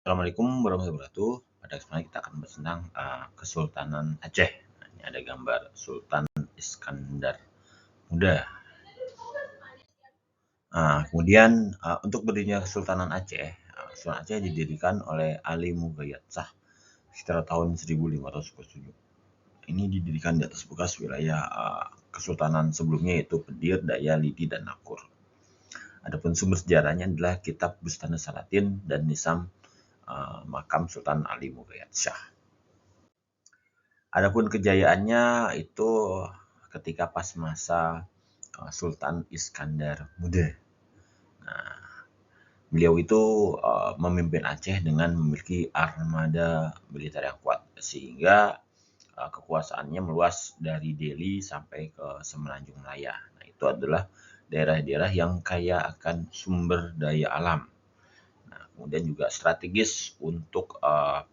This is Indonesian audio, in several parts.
Assalamualaikum warahmatullahi wabarakatuh. Pada kesempatan kita akan membahas tentang Kesultanan Aceh. Nah, ini ada gambar Sultan Iskandar Muda. Kemudian untuk berdirinya Kesultanan Aceh, Kesultanan Aceh didirikan oleh Ali Mughayat Shah sekitar tahun 1547. Ini didirikan di atas bekas wilayah Kesultanan sebelumnya yaitu Pedir, Daya, Lidi, dan Nakur. Adapun sumber sejarahnya adalah Kitab Bustana Salatin dan Nisam Makam Sultan Ali Mughayat Shah. Adapun kejayaannya itu ketika pas masa Sultan Iskandar Muda. Nah, beliau itu memimpin Aceh dengan memiliki armada militer yang kuat sehingga kekuasaannya meluas dari Delhi sampai ke Semenanjung Malaya. Nah, itu adalah daerah-daerah yang kaya akan sumber daya alam. Nah, kemudian juga strategis untuk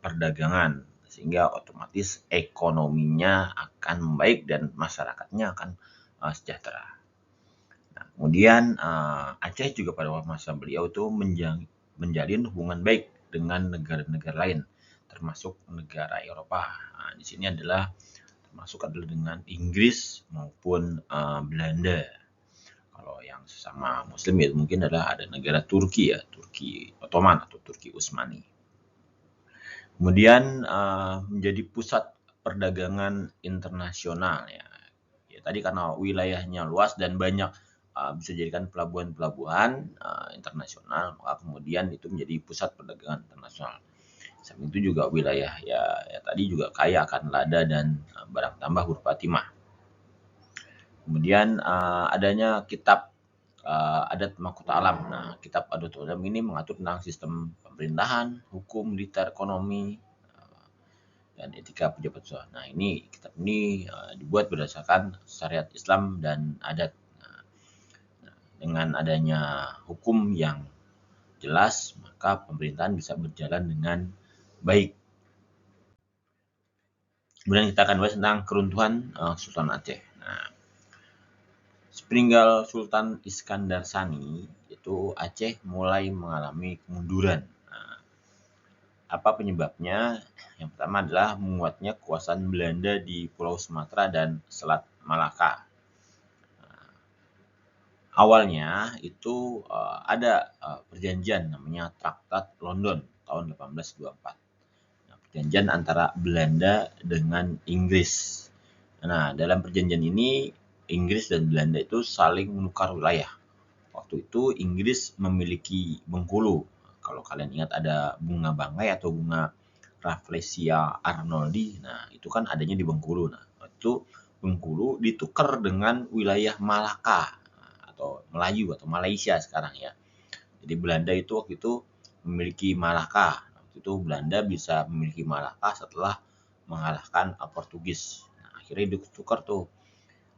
perdagangan sehingga otomatis ekonominya akan membaik dan masyarakatnya akan sejahtera. Nah, kemudian Aceh juga pada masa beliau itu menjalin hubungan baik dengan negara-negara lain, termasuk negara Eropa. Nah, di sini adalah termasuk adalah dengan Inggris maupun Belanda. Kalau yang sesama Muslim ya mungkin adalah ada negara Turki ya, Turki Ottoman atau Turki Utsmani. Kemudian menjadi pusat perdagangan internasional ya. Ya tadi karena wilayahnya luas dan banyak bisa dijadikan pelabuhan-pelabuhan internasional, maka kemudian itu menjadi pusat perdagangan internasional. Samping itu juga wilayah ya tadi juga kaya akan lada dan barang tambah berupa timah. Kemudian adanya kitab adat mahkota alam. Nah, kitab adat mahkota alam ini mengatur tentang sistem pemerintahan, hukum, militer, ekonomi, dan etika pejabat sosial. Nah, ini kitab ini dibuat berdasarkan syariat Islam dan adat. Nah, dengan adanya hukum yang jelas, maka pemerintahan bisa berjalan dengan baik. Kemudian kita akan bahas tentang keruntuhan Sultan Aceh. Nah, sepeninggal Sultan Iskandar Sani, itu Aceh mulai mengalami kemunduran. Nah, apa penyebabnya? Yang pertama adalah menguatnya kekuasaan Belanda di Pulau Sumatera dan Selat Malaka. Nah, awalnya itu ada perjanjian namanya Traktat London tahun 1824. Nah, perjanjian antara Belanda dengan Inggris. Nah, dalam perjanjian ini Inggris dan Belanda itu saling menukar wilayah. Waktu itu Inggris memiliki Bengkulu. Kalau kalian ingat ada bunga bangkai atau bunga Rafflesia arnoldi, nah itu kan adanya di Bengkulu. Nah, itu Bengkulu ditukar dengan wilayah Malaka atau Melayu atau Malaysia sekarang ya. Jadi Belanda itu waktu itu memiliki Malaka. Waktu itu Belanda bisa memiliki Malaka setelah mengalahkan Portugis. Nah, akhirnya ditukar tuh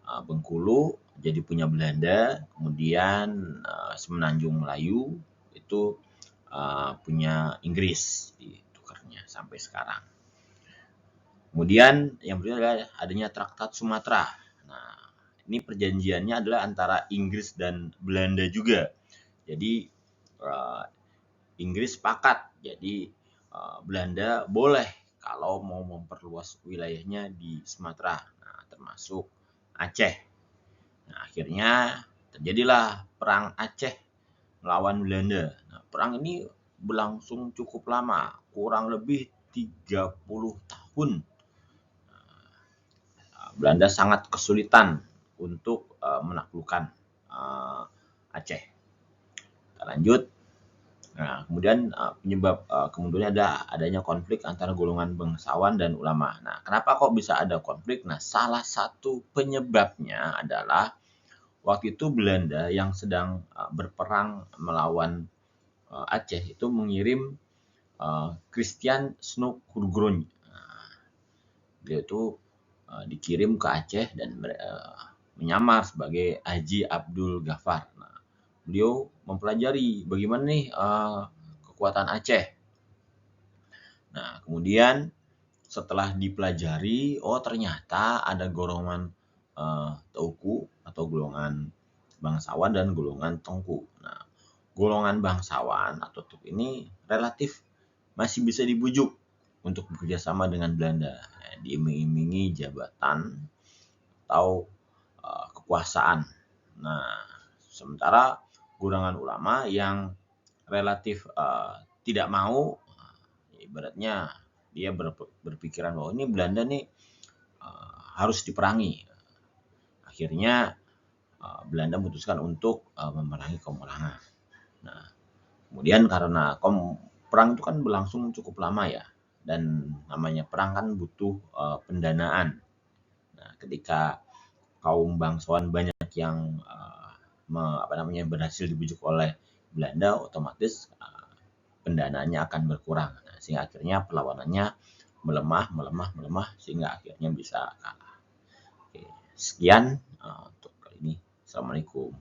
Bengkulu jadi punya Belanda, kemudian Semenanjung Melayu itu punya Inggris, ditukarnya sampai sekarang. Kemudian yang berikutnya adalah adanya Traktat Sumatera. Nah, ini perjanjiannya adalah antara Inggris dan Belanda juga. Jadi Inggris sepakat, jadi Belanda boleh kalau mau memperluas wilayahnya di Sumatera, nah, termasuk Aceh. Nah, akhirnya terjadilah Perang Aceh melawan Belanda. Nah, perang ini berlangsung cukup lama, kurang lebih 30 tahun. Belanda sangat kesulitan untuk menaklukkan Aceh. Kita lanjut. Nah, kemudian penyebab kemundurannya adanya konflik antara golongan bangsawan dan ulama. Nah, kenapa kok bisa ada konflik? Nah, salah satu penyebabnya adalah waktu itu Belanda yang sedang berperang melawan Aceh itu mengirim Christian Snokkurgrond. Nah, dia itu dikirim ke Aceh dan menyamar sebagai Haji Abdul Ghaffar. Nah, beliau mempelajari bagaimana nih kekuatan Aceh. Nah, kemudian setelah dipelajari, oh ternyata ada golongan Teuku atau golongan bangsawan dan golongan Tengku. Nah, golongan bangsawan atau Tengku ini relatif masih bisa dibujuk untuk bekerja sama dengan Belanda, diiming-imingi jabatan atau kekuasaan. Nah, sementara golongan ulama yang relatif tidak mau, ibaratnya dia berpikiran bahwa ini Belanda nih harus diperangi. Akhirnya Belanda memutuskan untuk memerangi kaum ulama. Nah, kemudian karena perang itu kan berlangsung cukup lama ya, dan namanya perang kan butuh pendanaan. Nah, ketika kaum bangsawan banyak yang berhasil dibujuk oleh Belanda, otomatis pendanaannya akan berkurang. Nah, sehingga akhirnya perlawanannya melemah sehingga akhirnya bisa kalah. Oke, sekian untuk kali ini. Assalamualaikum.